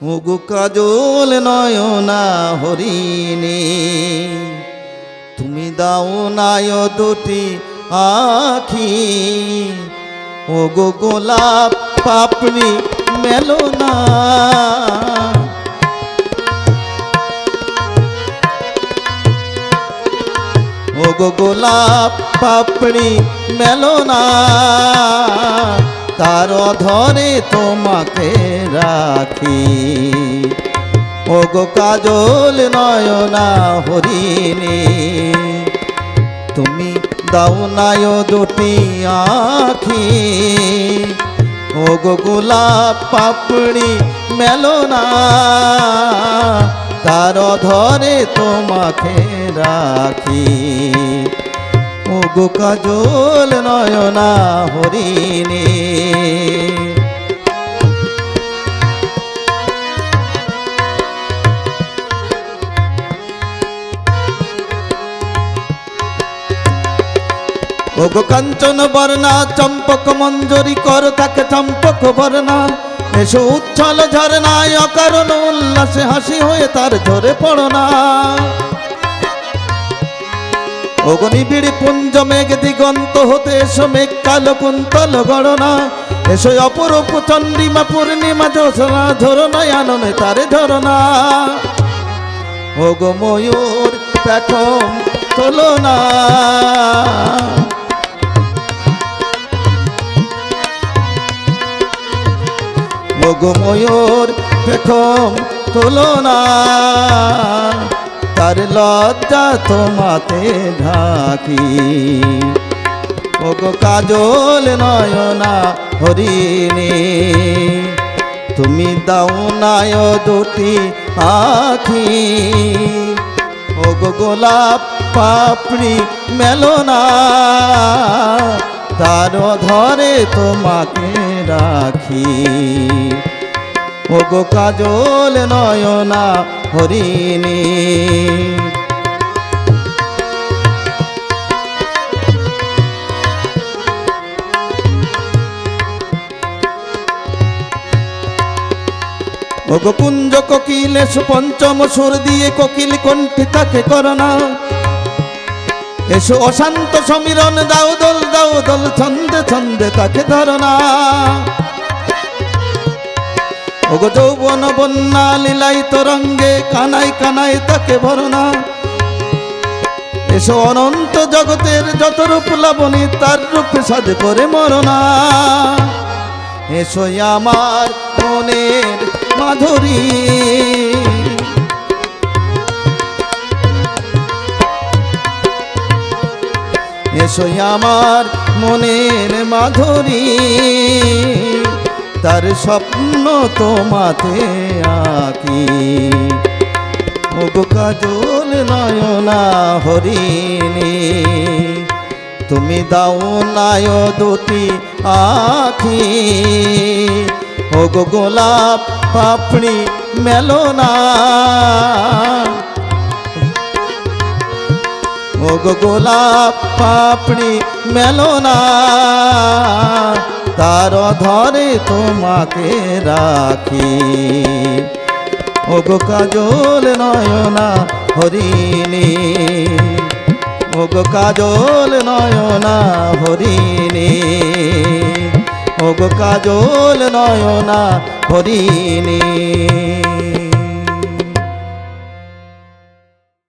ওগো কাজল নয়না হরিণী, তুমি দাও নায় দুটি আখি। ওগো গোলাপ পাপড়ি মেলো না, ওগো গোলাপ পাপড়ি মেলো না, তার ধরে তোমাকে রাখি। ওগো কাজল নয়না হরিণী, তুমি দাও নায় দুটি আখি। ওগো গোলাপ পাপড়ি মেলো না, তার ধরে তোমাকে রাখি। ওগো কাজল নয়না হরিণী। ওগো কাঞ্চন বর্ণা চম্পক মঞ্জরি কর তাকে চম্পক বর্ণা, এসো উচ্ছল ঝরনায় অকারণ উল্লাসে হাসি হয়ে তার ঝরে পড়ো না। ওগো নিবিড় পুঞ্জ মেঘ দিগন্ত হতে এসো মেঘ কালো কুন্তল গণনা, এসো অপরূপ চন্দ্রিমা পূর্ণিমা জ্যোৎস্না ঝরনায় আননে তারে ঝরনা। ওগো ময়ূর পেখম তোলো না, ওগো ময়ূর পেখম তোলো না, তার লজ্জা তোমাতে ঢাকি। ওগো কাজল নয়না হরিণী, তুমি দাও নায় দুটি আখি। ওগো গোলাপ পাপড়ি মেলো না, তার ধরে তোমাকে রাখি। ওগো কাজল নয়না হরিণী। ওগো কুঞ্জ কোকিল এসো পঞ্চম সুর দিয়ে কোকিল কণ্ঠে তাকে করোনা, এসো অশান্ত সমীরণ দাও দল ছন্দে ছন্দে তাকে ধরনা। ওগো যৌবন বন্যা লীলাই তরঙ্গে কানায় কানায় তাকে ভরনা, এসো অনন্ত জগতের যত রূপ লাবণী তার রূপে সাজ করে মরনা। এসো আমার মনের মাধুরী, এসো আমার মনের মাধুরী, তার স্বপ্ন তোমাতে আঁকি। ওগো কাজল নয়না হরিণী, তুমি দাও নায় দুটি আখি। ওগো গোলাপ পাপড়ি মেলো না, ওগো গোলাপ পাপড়ি মেলো না, তার ধরে তোমাকে রাখি। ওগো কাজল নয়না হরিণী, ওগো কাজল নয়না হরিণী, ওগো কাজল নয়না হরিণী।